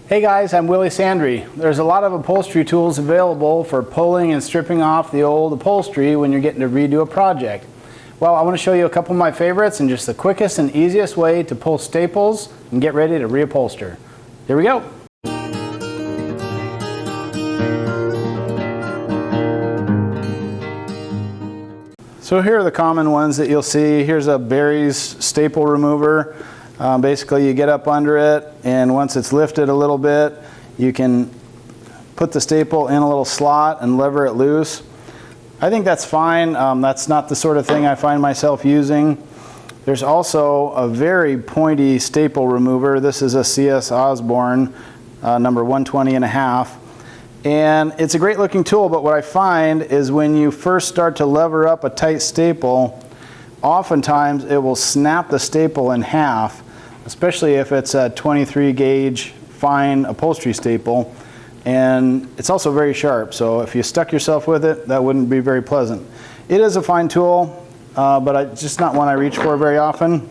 Hey guys, I'm Willie Sandry. There's a lot of upholstery tools available for pulling and stripping off the old upholstery when you're getting to redo a project. Well, I want to show you a couple of my favorites and just the quickest and easiest way to pull staples and get ready to reupholster. Here we go. So here are the common ones that you'll see. Here's a Barry's staple remover. Basically you get up under it, and once it's lifted a little bit, you can put the staple in a little slot and lever it loose. I think that's fine. That's not the sort of thing I find myself using. There's also a very pointy staple remover. This is a CS Osborne number 120.5. And it's a great looking tool, but what I find is when you first start to lever up a tight staple, oftentimes it will snap the staple in half, especially if it's a 23 gauge fine upholstery staple. And it's also very sharp, so if you stuck yourself with it, that wouldn't be very pleasant. It is a fine tool, but just not one I reach for very often.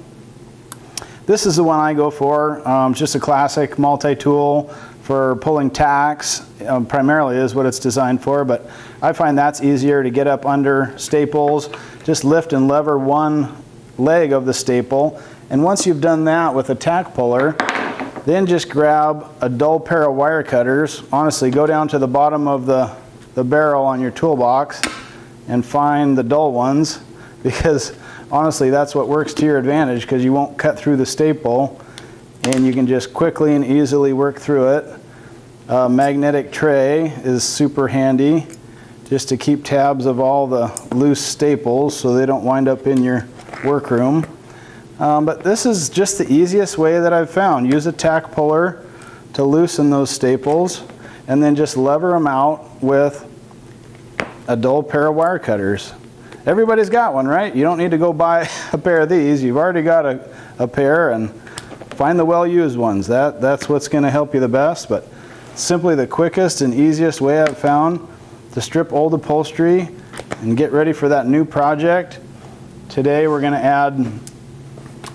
This is the one I go for. Just a classic multi-tool for pulling tacks, primarily is what it's designed for, but I find that's easier to get up under staples. Just lift and lever one leg of the staple, and once you've done that with a tack puller, then just grab a dull pair of wire cutters. Honestly, go down to the bottom of the barrel on your toolbox and find the dull ones, because honestly that's what works to your advantage, because you won't cut through the staple and you can just quickly and easily work through it. A magnetic tray is super handy just to keep tabs of all the loose staples so they don't wind up in your workroom. But this is just the easiest way that I've found. Use a tack puller to loosen those staples and then just lever them out with a dull pair of wire cutters. Everybody's got one, right? You don't need to go buy a pair of these. You've already got a pair, and find the well-used ones. That's what's going to help you the best. But simply the quickest and easiest way I've found to strip old upholstery and get ready for that new project. Today we're going to add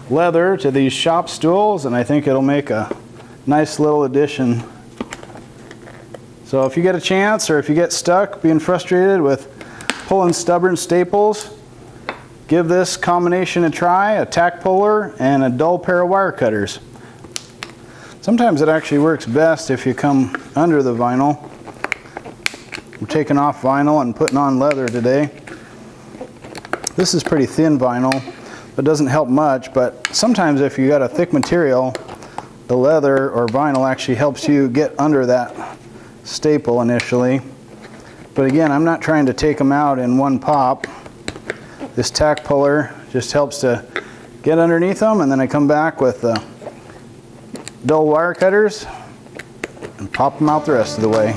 leather to these shop stools, and I think it'll make a nice little addition. So if you get a chance, or if you get stuck being frustrated with pulling stubborn staples, give this combination a try: a tack puller and a dull pair of wire cutters. Sometimes it actually works best if you come under the vinyl. I'm taking off vinyl and putting on leather today. This is pretty thin vinyl, but doesn't help much. But sometimes if you got a thick material, the leather or vinyl actually helps you get under that staple initially. But again, I'm not trying to take them out in one pop. This tack puller just helps to get underneath them, and then I come back with the dull wire cutters and pop them out the rest of the way.